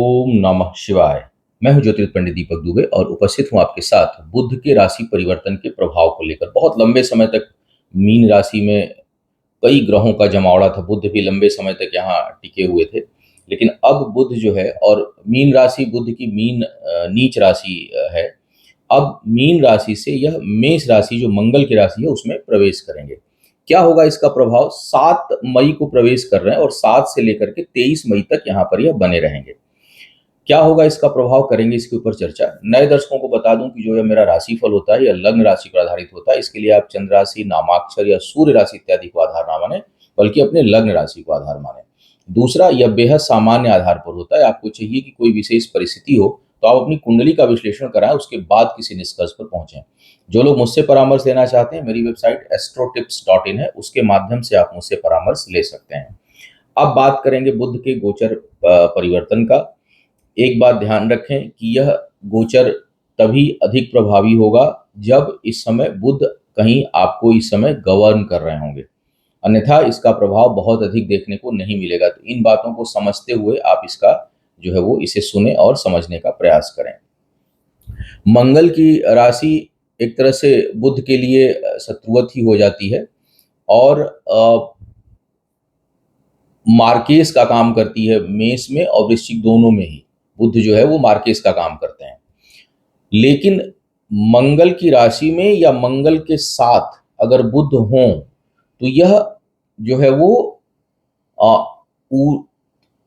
ओम नमः शिवाय। मैं हूं ज्योतिष पंडित दीपक दुबे और उपस्थित हूं आपके साथ बुध के राशि परिवर्तन के प्रभाव को लेकर। बहुत लंबे समय तक मीन राशि में कई ग्रहों का जमावड़ा था। बुध भी लंबे समय तक यहाँ टिके हुए थे, लेकिन अब बुध जो है, और मीन राशि बुध की मीन नीच राशि है। अब मीन राशि से यह मेष राशि जो मंगल की राशि है उसमें प्रवेश करेंगे। क्या होगा इसका प्रभाव? 7 मई को प्रवेश कर रहे हैं और 7 से लेकर के 23 मई तक यहाँ पर यह बने रहेंगे। क्या होगा इसका प्रभाव, करेंगे इसके ऊपर चर्चा। नए दर्शकों को बता दूं कि जो यह मेरा राशिफल होता है यह लग्न राशि पर आधारित होता है। इसके लिए आप चंद्र राशि, नामाक्षर या सूर्य राशि इत्यादि को आधार ना माने, बल्कि अपने लग्न राशि को आधार माने। दूसरा, यह बेहद सामान्य आधार पर होता है। आपको चाहिए कि कोई विशेष परिस्थिति हो तो आप अपनी कुंडली का विश्लेषण कराएं, उसके बाद किसी निष्कर्ष पर पहुंचें। जो लोग मुझसे परामर्श लेना चाहते हैं, मेरी वेबसाइट astrotips.in है, उसके माध्यम से आप मुझसे परामर्श ले सकते हैं। अब बात करेंगे बुध के गोचर परिवर्तन का। एक बात ध्यान रखें कि यह गोचर तभी अधिक प्रभावी होगा जब इस समय बुध कहीं आपको इस समय गवर्न कर रहे होंगे, अन्यथा इसका प्रभाव बहुत अधिक देखने को नहीं मिलेगा। तो इन बातों को समझते हुए आप इसका जो है वो इसे सुने और समझने का प्रयास करें। मंगल की राशि एक तरह से बुध के लिए शत्रुवत ही हो जाती है और मार्केस का काम करती है मेष में और वृश्चिक दोनों में ही। बुध जो है वो मार्केस का काम करते हैं, लेकिन मंगल की राशि में या मंगल के साथ अगर बुध हो तो यह जो है वो अ,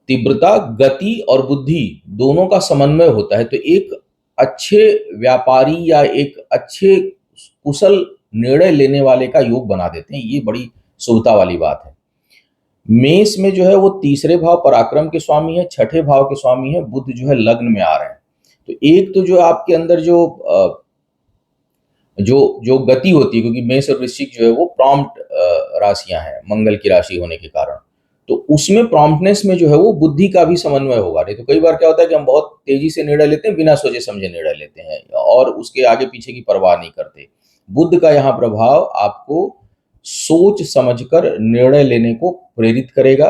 तीव्रता, गति और बुद्धि दोनों का समन्वय होता है। तो एक अच्छे व्यापारी या एक अच्छे कुशल निर्णय लेने वाले का योग बना देते हैं। ये बड़ी शुभता वाली बात है। मेष में जो है वो तीसरे भाव पराक्रम के स्वामी है, छठे भाव के स्वामी है। बुध जो है लग्न में आ रहे हैं। तो एक तो जो आपके अंदर जो जो गति होती है, क्योंकि मेष और वृश्चिक जो है वो प्रॉम्प्ट राशियां हैं मंगल की राशि होने के कारण, तो उसमें प्रॉम्प्टनेस में जो है वो बुद्धि का भी समन्वय होगा। नहीं तो कई बार क्या होता है कि हम बहुत तेजी से निर्णय लेते हैं, बिना सोचे समझे निर्णय लेते हैं और उसके आगे पीछे की परवाह नहीं करते। बुध का यहाँ प्रभाव आपको सोच समझकर निर्णय लेने को प्रेरित करेगा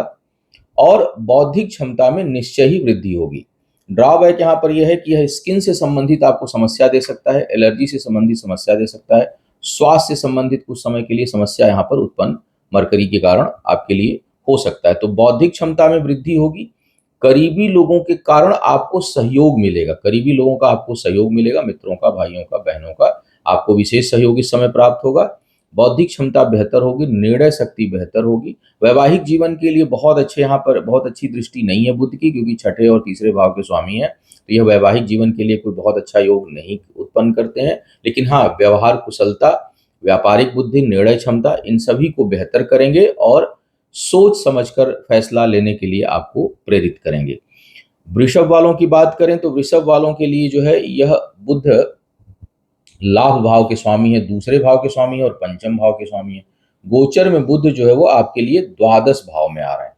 और बौद्धिक क्षमता में निश्चय ही वृद्धि होगी। ड्रॉबैक यहाँ पर यह है कि यह स्किन से संबंधित आपको समस्या दे सकता है, एलर्जी से संबंधित समस्या दे सकता है, स्वास्थ्य से संबंधित कुछ समय के लिए समस्या यहाँ पर उत्पन्न मरकरी के कारण आपके लिए हो सकता है। तो बौद्धिक क्षमता में वृद्धि होगी। करीबी लोगों के कारण आपको सहयोग मिलेगा, करीबी लोगों का आपको सहयोग मिलेगा, मित्रों का, भाइयों का, बहनों का आपको विशेष सहयोग इस समय प्राप्त होगा। बौद्धिक क्षमता बेहतर होगी, निर्णय शक्ति बेहतर होगी। वैवाहिक जीवन के लिए बहुत अच्छे, यहाँ पर बहुत अच्छी दृष्टि नहीं है बुध की, क्योंकि छठे और तीसरे भाव के स्वामी है। तो यह वैवाहिक जीवन के लिए कोई बहुत अच्छा योग नहीं उत्पन्न करते हैं, लेकिन हाँ, व्यवहार कुशलता, व्यापारिक बुद्धि, निर्णय क्षमता, इन सभी को बेहतर करेंगे और सोच समझकर फैसला लेने के लिए आपको प्रेरित करेंगे। वृषभ वालों की बात करें तो वृषभ वालों के लिए जो है यह बुध लाभ भाव के स्वामी है, दूसरे भाव के स्वामी है और पंचम भाव के स्वामी है। गोचर में बुध जो है वो आपके लिए द्वादश भाव में आ रहा है।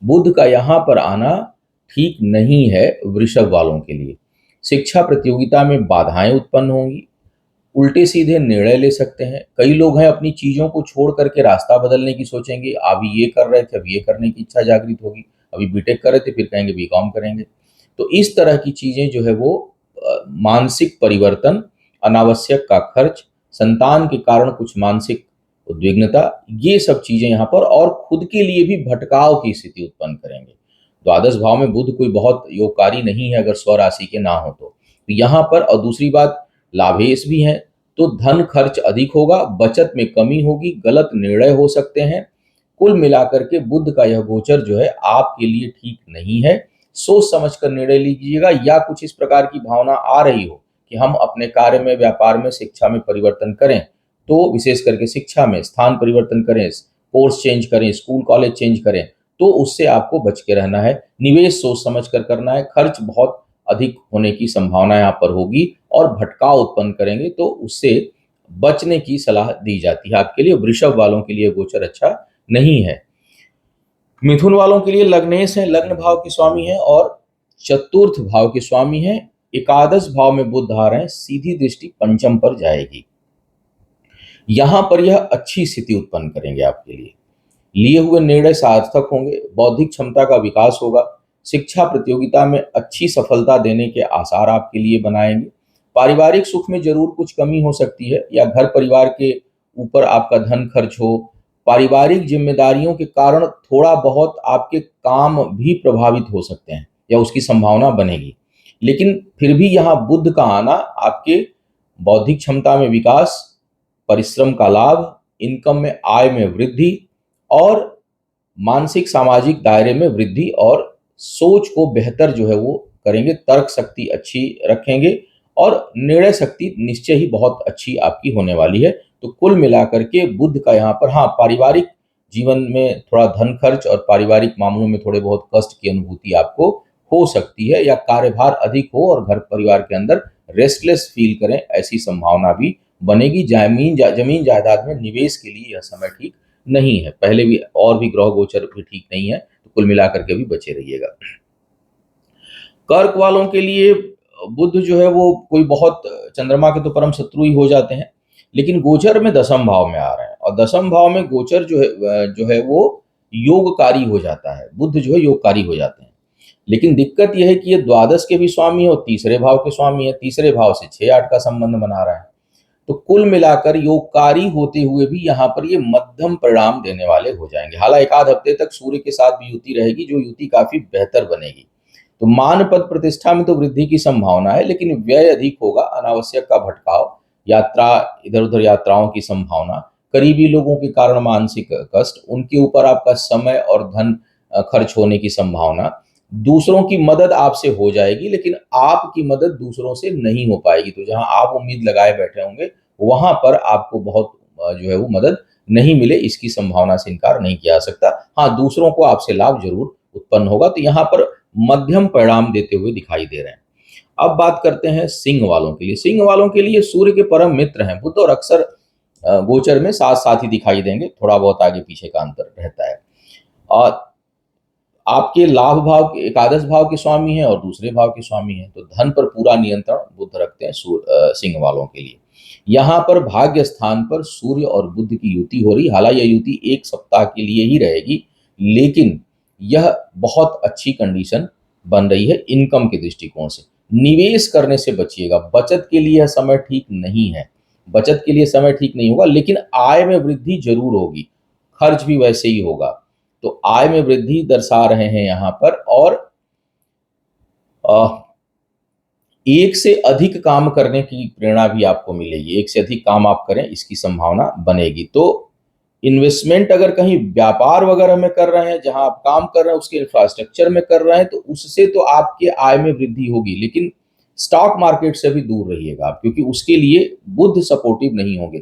बुध का यहाँ पर आना ठीक नहीं है वृषभ वालों के लिए। शिक्षा प्रतियोगिता में बाधाएं उत्पन्न होंगी, उल्टे सीधे निर्णय ले सकते हैं। कई लोग हैं अपनी चीजों को छोड़ करके रास्ता बदलने की सोचेंगे। अभी ये कर रहे थे, अब ये करने की इच्छा जागृत होगी। अभी बीटेक कर रहे थे, फिर कहेंगे बीकॉम करेंगे। तो इस तरह की चीजें जो है वो मानसिक परिवर्तन, अनावश्यक का खर्च, संतान के कारण कुछ मानसिक उद्विग्नता, ये सब चीजें यहाँ पर, और खुद के लिए भी भटकाव की स्थिति उत्पन्न करेंगे। द्वादश भाव में बुध कोई बहुत योगकारी नहीं है अगर स्वराशि के ना हो तो यहाँ पर। और दूसरी बात, लाभेश भी हैं, तो धन खर्च अधिक होगा, बचत में कमी होगी, गलत निर्णय हो सकते हैं। कुल मिलाकर के बुध का यह गोचर जो है आपके लिए ठीक नहीं है। सोच समझ कर निर्णय लीजिएगा, या कुछ इस प्रकार की भावना आ रही हो कि हम अपने कार्य में, व्यापार में, शिक्षा में परिवर्तन करें, तो विशेष करके शिक्षा में स्थान परिवर्तन करें, कोर्स चेंज करें, स्कूल कॉलेज चेंज करें, तो उससे आपको बच के रहना है। निवेश सोच समझ कर करना है। खर्च बहुत अधिक होने की संभावना यहाँ पर होगी और भटकाव उत्पन्न करेंगे, तो उससे बचने की सलाह दी जाती है आपके लिए। वृषभ वालों के लिए गोचर अच्छा नहीं है। मिथुन वालों के लिए लग्नेश है, लग्न भाव के स्वामी है और चतुर्थ भाव के स्वामी है। एकादश भाव में बुध आ रहे हैं, सीधी दृष्टि पंचम पर जाएगी। यहां पर यह अच्छी स्थिति उत्पन्न करेंगे आपके लिए। लिए हुए निर्णय सार्थक होंगे, बौद्धिक क्षमता का विकास होगा, शिक्षा प्रतियोगिता में अच्छी सफलता देने के आसार आपके लिए बनाएंगे। पारिवारिक सुख में जरूर कुछ कमी हो सकती है, या घर परिवार के ऊपर आपका धन खर्च हो। पारिवारिक जिम्मेदारियों के कारण थोड़ा बहुत आपके काम भी प्रभावित हो सकते हैं, या उसकी संभावना बनेगी। लेकिन फिर भी यहाँ बुध का आना आपके बौद्धिक क्षमता में विकास, परिश्रम का लाभ, इनकम में आय में वृद्धि और मानसिक सामाजिक दायरे में वृद्धि और सोच को बेहतर जो है वो करेंगे, तर्क शक्ति अच्छी रखेंगे और निर्णय शक्ति निश्चय ही बहुत अच्छी आपकी होने वाली है। तो कुल मिलाकर के बुध का यहाँ पर, हाँ, पारिवारिक जीवन में थोड़ा धन खर्च और पारिवारिक मामलों में थोड़े बहुत कष्ट की अनुभूति आपको हो सकती है, या कार्यभार अधिक हो और घर परिवार के अंदर रेस्टलेस फील करें, ऐसी संभावना भी बनेगी। जमीन जायदाद में निवेश के लिए यह समय ठीक नहीं है। पहले भी और भी ग्रह गोचर भी ठीक नहीं है, तो कुल मिलाकर के भी बचे रहिएगा। कर्क वालों के लिए बुध जो है वो कोई बहुत, चंद्रमा के तो परम शत्रु ही हो जाते हैं, लेकिन गोचर में दसम भाव में आ रहे हैं, और दसम भाव में गोचर जो है वो योगकारी हो जाता है। बुध जो है योगकारी हो जाते हैं, लेकिन दिक्कत यह है कि ये द्वादश के भी स्वामी है और तीसरे भाव के स्वामी है। तीसरे भाव से 6-8 का संबंध बना रहा है। तो कुल मिलाकर योगकारी होते हुए भी यहाँ पर ये मध्यम परिणाम देने वाले हो जाएंगे। हालांकि एक आध हफ्ते तक सूर्य के साथ भी युति रहेगी, जो युति काफी बेहतर बनेगी। तो मान पद प्रतिष्ठा में तो वृद्धि की संभावना है, लेकिन व्यय अधिक होगा, अनावश्यक का भटकाव, यात्रा, इधर उधर यात्राओं की संभावना, करीबी लोगों के कारण मानसिक कष्ट, उनके ऊपर आपका समय और धन खर्च होने की संभावना। दूसरों की मदद आपसे हो जाएगी, लेकिन आपकी मदद दूसरों से नहीं हो पाएगी। तो जहां आप उम्मीद लगाए बैठे होंगे वहां पर आपको बहुत जो है वो मदद नहीं मिले, इसकी संभावना से इनकार नहीं किया जा सकता। हाँ, दूसरों को आपसे लाभ जरूर उत्पन्न होगा। तो यहाँ पर मध्यम परिणाम देते हुए दिखाई दे रहे हैं। अब बात करते हैं सिंह वालों के लिए। सिंह वालों के लिए सूर्य के परम मित्र हैं बुध, और अक्सर गोचर में साथ साथ ही दिखाई देंगे, थोड़ा बहुत आगे पीछे का अंतर रहता है। और आपके लाभ भाव के एकादश भाव के स्वामी हैं और दूसरे भाव के स्वामी हैं, तो धन पर पूरा नियंत्रण बुध रखते हैं सिंह वालों के लिए। यहाँ पर भाग्य स्थान पर सूर्य और बुध की युति हो रही। हालांकि यह युति 1 सप्ताह के लिए ही रहेगी, लेकिन यह बहुत अच्छी कंडीशन बन रही है इनकम के दृष्टिकोण से। निवेश करने से बचिएगा, बचत के लिए यह समय ठीक नहीं है। बचत के लिए समय ठीक नहीं होगा, लेकिन आय में वृद्धि जरूर होगी, खर्च भी वैसे ही होगा। तो आय में वृद्धि दर्शा रहे हैं यहाँ पर, और एक से अधिक काम करने की प्रेरणा भी आपको मिलेगी। एक से अधिक काम आप करें, इसकी संभावना बनेगी। तो इन्वेस्टमेंट अगर कहीं व्यापार वगैरह में कर रहे हैं, जहां आप काम कर रहे हैं उसके इंफ्रास्ट्रक्चर में कर रहे हैं, तो उससे तो आपके आय में वृद्धि होगी, लेकिन स्टॉक मार्केट से भी दूर रहिएगा आप, क्योंकि उसके लिए बुध सपोर्टिव नहीं होंगे।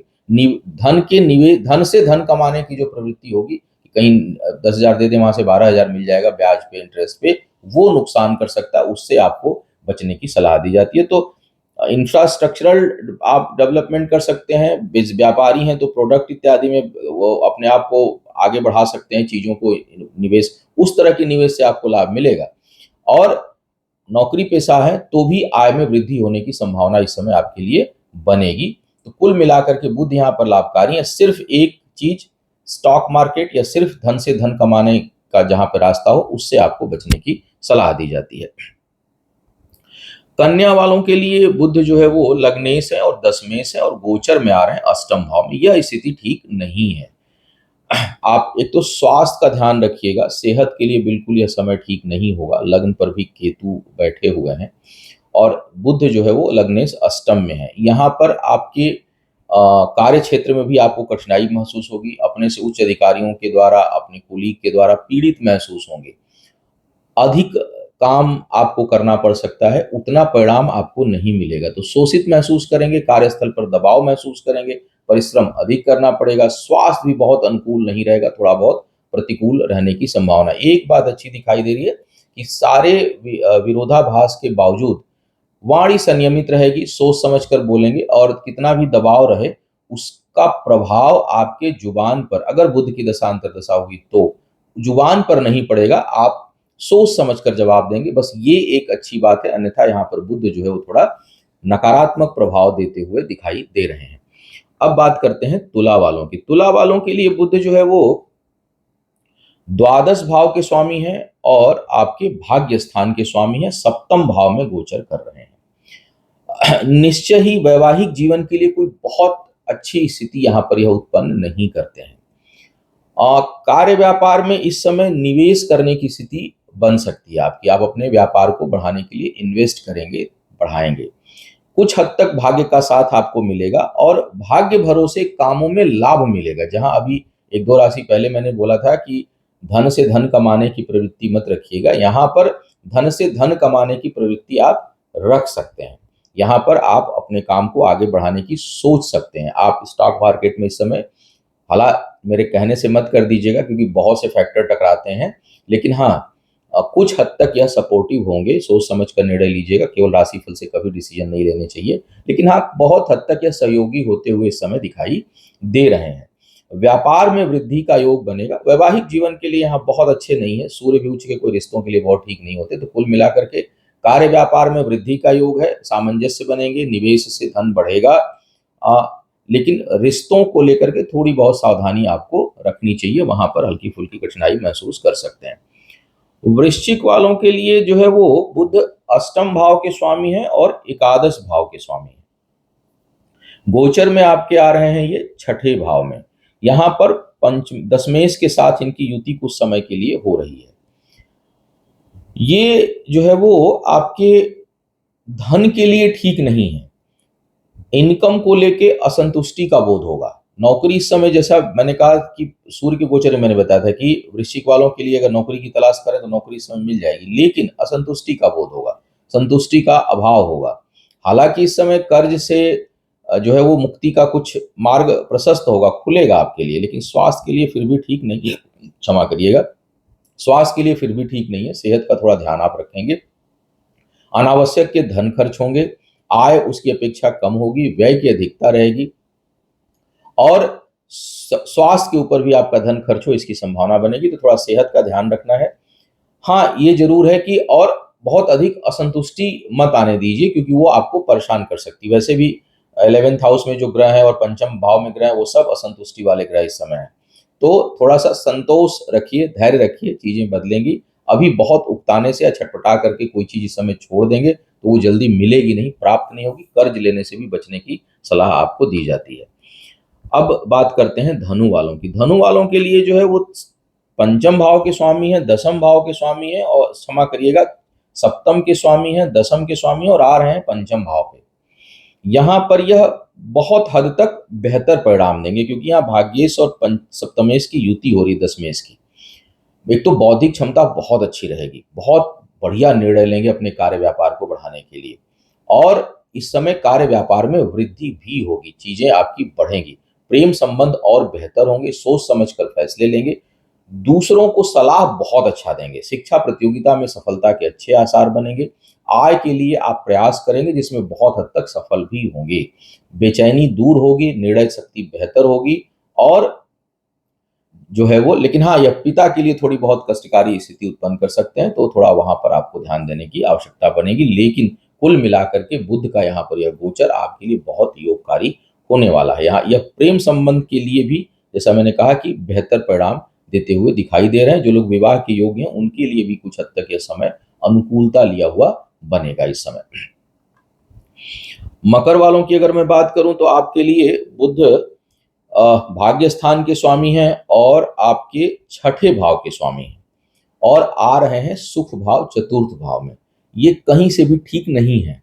धन से धन कमाने की जो प्रवृत्ति होगी, कहीं 10,000 दे दे, वहां से 12,000 मिल जाएगा ब्याज पे, इंटरेस्ट पे, वो नुकसान कर सकता है। उससे आपको बचने की सलाह दी जाती है। तो इंफ्रास्ट्रक्चरल आप डेवलपमेंट कर सकते हैं, व्यापारी हैं तो प्रोडक्ट इत्यादि में वो अपने आप को आगे बढ़ा सकते हैं, चीजों को निवेश, उस तरह के निवेश से आपको लाभ मिलेगा। और नौकरी पेशा है तो भी आय में वृद्धि होने की संभावना इस समय आपके लिए बनेगी। तो कुल मिलाकर के बुध यहाँ पर लाभकारी है। सिर्फ एक चीज, स्टॉक मार्केट या सिर्फ धन से धन कमाने का जहां पर रास्ता हो, उससे आपको बचने की सलाह दी जाती है। कन्या वालों के लिए बुध जो है वो लग्नेश है और दशमेश है, और गोचर में आ रहे हैं अष्टम भाव में। यह स्थिति ठीक नहीं है। आप एक तो स्वास्थ्य का ध्यान रखिएगा, सेहत के लिए बिल्कुल यह समय ठीक नहीं होगा। लग्न पर भी केतु बैठे हुए हैं, और बुध जो है वो लग्नेश अष्टम में है। यहाँ पर आपके कार्य क्षेत्र में भी आपको कठिनाई महसूस होगी। अपने से उच्च अधिकारियों के द्वारा, अपने कुलीग के द्वारा पीड़ित महसूस होंगे। अधिक काम आपको करना पड़ सकता है, उतना परिणाम आपको नहीं मिलेगा। तो शोषित महसूस करेंगे, कार्यस्थल पर दबाव महसूस करेंगे, परिश्रम अधिक करना पड़ेगा। स्वास्थ्य भी बहुत अनुकूल नहीं रहेगा, थोड़ा बहुत प्रतिकूल रहने की संभावना। एक बात अच्छी दिखाई दे रही है कि सारे विरोधाभास के बावजूद वाणी संयमित रहेगी, सोच समझकर बोलेंगे, और कितना भी दबाव रहे उसका प्रभाव आपके जुबान पर, अगर बुध की दशा अंतर्दशा हुई तो जुबान पर नहीं पड़ेगा। आप सोच समझकर जवाब देंगे, बस ये एक अच्छी बात है। अन्यथा यहाँ पर बुध जो है वो थोड़ा नकारात्मक प्रभाव देते हुए दिखाई दे रहे हैं। अब बात करते हैं तुला वालों की। तुला वालों के लिए बुध जो है वो द्वादश भाव के स्वामी हैं और आपके भाग्य स्थान के स्वामी हैं, सप्तम भाव में गोचर कर रहे हैं। निश्चय ही वैवाहिक जीवन के लिए कोई बहुत अच्छी स्थिति यहाँ पर यह उत्पन्न नहीं करते हैं। कार्य व्यापार में इस समय निवेश करने की स्थिति बन सकती है आपकी। आप अपने व्यापार को बढ़ाने के लिए इन्वेस्ट करेंगे, बढ़ाएंगे। कुछ हद तक भाग्य का साथ आपको मिलेगा और भाग्य भरोसे कामों में लाभ मिलेगा। जहां अभी एक दो राशि पहले मैंने बोला था कि धन से धन कमाने की प्रवृत्ति मत रखिएगा, यहाँ पर धन से धन कमाने की प्रवृत्ति आप रख सकते हैं। यहाँ पर आप अपने काम को आगे बढ़ाने की सोच सकते हैं। आप स्टॉक मार्केट में इस समय, हालांकि मेरे कहने से मत कर दीजिएगा क्योंकि बहुत से फैक्टर टकराते हैं, लेकिन हाँ, कुछ हद तक यह सपोर्टिव होंगे। सोच समझ कर निर्णय लीजिएगा, केवल राशिफल से कभी डिसीजन नहीं लेने चाहिए, लेकिन हाँ, बहुत हद तक यह सहयोगी होते हुए इस समय दिखाई दे रहे हैं। व्यापार में वृद्धि का योग बनेगा। वैवाहिक जीवन के लिए यहाँ बहुत अच्छे नहीं है, सूर्य भी उच्च के कोई रिश्तों के लिए बहुत ठीक नहीं होते। तो कुल मिलाकर के कार्य व्यापार में वृद्धि का योग है, सामंजस्य बनेंगे, निवेश से धन बढ़ेगा, लेकिन रिश्तों को लेकर के थोड़ी बहुत सावधानी आपको रखनी चाहिए, वहां पर हल्की फुल्की कठिनाई महसूस कर सकते हैं। वृश्चिक वालों के लिए जो है वो बुध अष्टम भाव के स्वामी हैं और एकादश भाव के स्वामी हैं। गोचर में आपके आ रहे हैं ये छठे भाव में। यहां पर पंच दशमेश के साथ इनकी युति कुछ समय के लिए हो रही है। ये जो है वो आपके धन के लिए ठीक नहीं है। इनकम को लेके असंतुष्टि का बोध होगा। नौकरी इस समय, जैसा मैंने कहा कि सूर्य के गोचर में मैंने बताया था कि वृश्चिक वालों के लिए अगर नौकरी की तलाश करें तो नौकरी इस समय मिल जाएगी, लेकिन असंतुष्टि का बोध होगा, संतुष्टि का अभाव होगा। हालांकि इस समय कर्ज से जो है वो मुक्ति का कुछ मार्ग प्रशस्त होगा, खुलेगा आपके लिए, लेकिन स्वास्थ्य के लिए फिर भी ठीक नहीं है। क्षमा करिएगा, स्वास्थ्य के लिए फिर भी ठीक नहीं है। सेहत का थोड़ा ध्यान आप रखेंगे। अनावश्यक के धन खर्च होंगे, आय उसकी अपेक्षा कम होगी, व्यय की अधिकता रहेगी और स्वास्थ्य के ऊपर भी आपका धन खर्च हो इसकी संभावना बनेगी। तो थोड़ा सेहत का ध्यान रखना है। हाँ, ये जरूर है कि और बहुत अधिक असंतुष्टि मत आने दीजिए क्योंकि वो आपको परेशान कर सकती है। वैसे भी 11th हाउस में जो ग्रह है और पंचम भाव में ग्रह है वो सब असंतुष्टि वाले ग्रह इस समय है। तो थोड़ा सा संतोष रखिए, धैर्य रखिए, चीजें बदलेंगी। अभी बहुत उकताने से या छटपटा करके कोई चीज इस समय छोड़ देंगे तो वो जल्दी मिलेगी नहीं, प्राप्त नहीं होगी। कर्ज लेने से भी बचने की सलाह आपको दी जाती है। अब बात करते हैं धनु वालों की। धनु वालों के लिए जो है वो पंचम भाव के स्वामी है, दसम भाव के स्वामी है, और क्षमा करिएगा, सप्तम के स्वामी है, दसम के स्वामी है और आ रहे हैं पंचम भाव पे। यहां पर यह बहुत हद तक बेहतर परिणाम देंगे क्योंकि यहाँ भाग्येश और सप्तमेश की युति हो रही है, दशमेश की। एक तो बौद्धिक क्षमता बहुत अच्छी रहेगी, बहुत बढ़िया निर्णय लेंगे अपने कार्य व्यापार को बढ़ाने के लिए, और इस समय कार्य व्यापार में वृद्धि भी होगी, चीजें आपकी बढ़ेंगी, प्रेम संबंध और बेहतर होंगे, सोच समझ कर फैसले लेंगे, दूसरों को सलाह बहुत अच्छा देंगे, शिक्षा प्रतियोगिता में सफलता के अच्छे आसार बनेंगे, आय के लिए आप प्रयास करेंगे जिसमें बहुत हद तक सफल भी होंगे, बेचैनी दूर होगी, निर्णय शक्ति बेहतर होगी और जो है वो, लेकिन हाँ, यह पिता के लिए थोड़ी बहुत कष्टकारी स्थिति उत्पन्न कर सकते हैं, तो थोड़ा वहां पर आपको ध्यान देने की आवश्यकता बनेगी। लेकिन कुल मिलाकर के बुध का यहाँ पर यह गोचर आपके लिए बहुत योगकारी होने वाला है। यहाँ यह प्रेम संबंध के लिए भी, जैसा मैंने कहा, कि बेहतर परिणाम देते हुए दिखाई दे रहे हैं। जो लोग विवाह के योग्य हैं उनके लिए भी कुछ हद तक यह समय अनुकूलता लिया हुआ बनेगा इस समय। मकर वालों की अगर मैं बात करूं तो आपके लिए बुध भाग्य स्थान के स्वामी हैं और आपके छठे भाव के स्वामी हैं और आ रहे हैं सुख भाव चतुर्थ भाव में। ये कहीं से भी ठीक नहीं है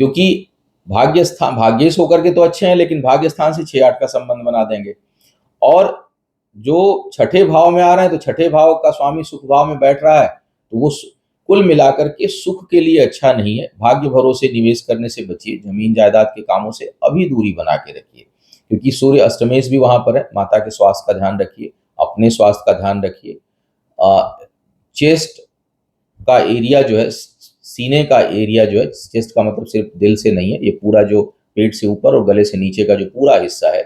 क्योंकि भाग्य स्थान, भाग्येश होकर के तो अच्छे हैं, लेकिन भाग्य स्थान से 6-8 का संबंध बना देंगे और जो छठे भाव में आ रहे हैं तो छठे भाव का स्वामी सुख भाव में बैठ रहा है, तो वो कुल मिलाकर के सुख के लिए अच्छा नहीं है। भाग्य भरोसे निवेश करने से बचिए, जमीन जायदाद के कामों से अभी दूरी बना के रखिए क्योंकि सूर्य अष्टमेश भी वहां पर है। माता के स्वास्थ्य का ध्यान रखिए, अपने स्वास्थ्य का ध्यान रखिए। चेस्ट का एरिया जो है, सीने का एरिया जो है, चेस्ट का मतलब सिर्फ दिल से नहीं है, ये पूरा जो पेट से ऊपर और गले से नीचे का जो पूरा हिस्सा है,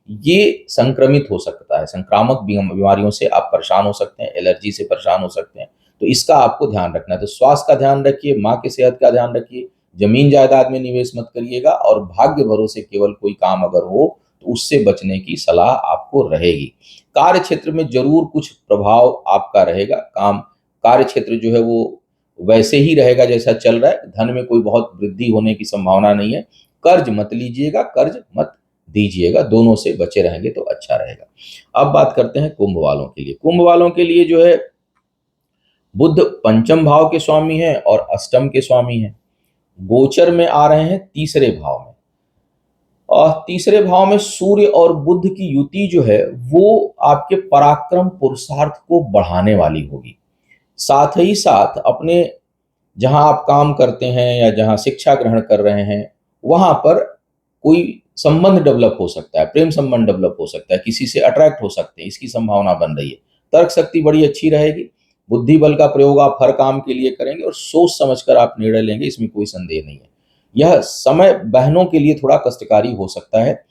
ये संक्रमित हो सकता है। संक्रामक बीमारियों से आप परेशान हो सकते हैं, एलर्जी से परेशान हो सकते हैं, तो इसका आपको ध्यान रखना है। तो स्वास्थ्य का ध्यान रखिए, माँ की सेहत का ध्यान रखिए, जमीन जायदाद में निवेश मत करिएगा और भाग्य भरोसे केवल कोई काम अगर हो तो उससे बचने की सलाह आपको रहेगी। कार्य क्षेत्र में ज़रूर कुछ प्रभाव आपका रहेगा, कार्य क्षेत्र जो है वो वैसे ही रहेगा जैसा चल रहा है, धन में कोई बहुत वृद्धि होने की संभावना नहीं है। कर्ज मत लीजिएगा, कर्ज मत दीजिएगा, दोनों से बचे रहेंगे तो अच्छा रहेगा। अब बात करते हैं कुंभ वालों के लिए। कुंभ वालों के लिए जो है बुध पंचम भाव के स्वामी हैं और अष्टम के स्वामी हैं। गोचर में आ रहे हैं तीसरे भाव में, और तीसरे भाव में सूर्य और बुध की युति जो है वो आपके पराक्रम पुरुषार्थ को बढ़ाने वाली होगी। साथ ही साथ अपने जहां आप काम करते हैं या जहां शिक्षा ग्रहण कर रहे हैं वहां पर कोई संबंध डेवलप हो सकता है, प्रेम संबंध डेवलप हो सकता है, किसी से अट्रैक्ट हो सकते हैं, इसकी संभावना बन रही है। तर्क शक्ति बड़ी अच्छी रहेगी, बुद्धि बल का प्रयोग आप हर काम के लिए करेंगे और सोच समझकर आप निर्णय लेंगे, इसमें कोई संदेह नहीं है। यह समय बहनों के लिए थोड़ा कष्टकारी हो सकता है,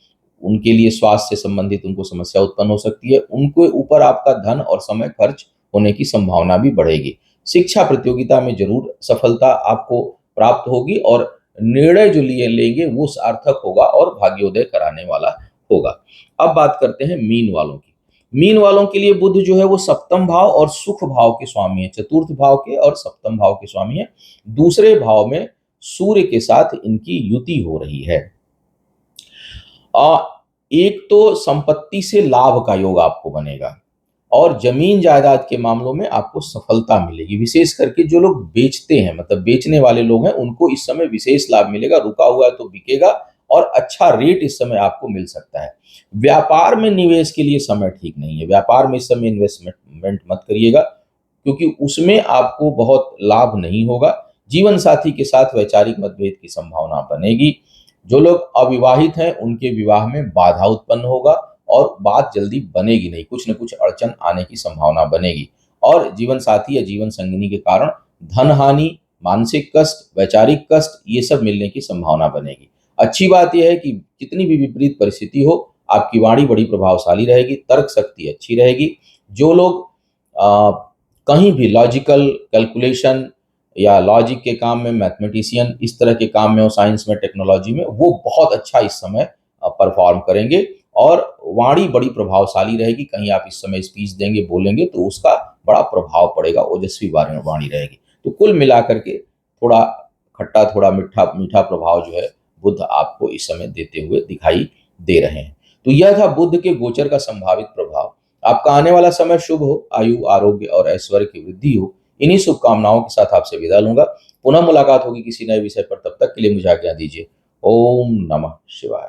उनके लिए स्वास्थ्य से संबंधित उनको समस्या उत्पन्न हो सकती है, उनके ऊपर आपका धन और समय खर्च होने की संभावना भी बढ़ेगी। शिक्षा प्रतियोगिता में जरूर सफलता आपको प्राप्त होगी और निर्णय जो लिए लेंगे वो सार्थक होगा और भाग्योदय कराने वाला होगा। अब बात करते हैं मीन वालों की। मीन वालों के लिए बुध जो है वो सप्तम भाव और सुख भाव के स्वामी है, चतुर्थ भाव के और सप्तम भाव के स्वामी है। दूसरे भाव में सूर्य के साथ इनकी युति हो रही है। एक तो संपत्ति से लाभ का योग आपको बनेगा और जमीन जायदाद के मामलों में आपको सफलता मिलेगी। विशेष करके जो लोग बेचते हैं, मतलब बेचने वाले लोग हैं, उनको इस समय विशेष लाभ मिलेगा। रुका हुआ है तो बिकेगा और अच्छा रेट इस समय आपको मिल सकता है। व्यापार में निवेश के लिए समय ठीक नहीं है, व्यापार में इस समय इन्वेस्टमेंट मत करिएगा क्योंकि उसमें आपको बहुत लाभ नहीं होगा। जीवन साथी के साथ वैचारिक मतभेद की संभावना बनेगी। जो लोग अविवाहित हैं उनके विवाह में बाधा उत्पन्न होगा और बात जल्दी बनेगी नहीं, कुछ न कुछ अड़चन आने की संभावना बनेगी। और जीवन साथी या जीवन संगिनी के कारण धन हानि, मानसिक कष्ट, वैचारिक कष्ट, ये सब मिलने की संभावना बनेगी। अच्छी बात यह है कि कितनी भी विपरीत परिस्थिति हो, आपकी वाणी बड़ी प्रभावशाली रहेगी, तर्क शक्ति अच्छी रहेगी। जो लोग आ, कहीं भी लॉजिकल कैलकुलेशन या लॉजिक के काम में, मैथमेटिशियन इस तरह के काम में हो, साइंस में, टेक्नोलॉजी में, वो बहुत अच्छा इस समय परफॉर्म करेंगे और वाणी बड़ी प्रभावशाली रहेगी। कहीं आप इस समय स्पीच देंगे, बोलेंगे तो उसका बड़ा प्रभाव पड़ेगा, ओजस्वी वाणी रहेगी। तो कुल मिलाकर के थोड़ा खट्टा थोड़ा मीठा मीठा प्रभाव जो है बुध आपको इस समय देते हुए दिखाई दे रहे हैं। तो यह था बुध के गोचर का संभावित प्रभाव। आपका आने वाला समय शुभ हो, आयु, आरोग्य और ऐश्वर्य की वृद्धि हो। इन्हीं शुभकामनाओं के साथ आपसे विदा लूंगा। पुनः मुलाकात होगी किसी नए विषय पर, तब तक के लिए मुझे आज्ञा दीजिए। ओम नमः शिवाय।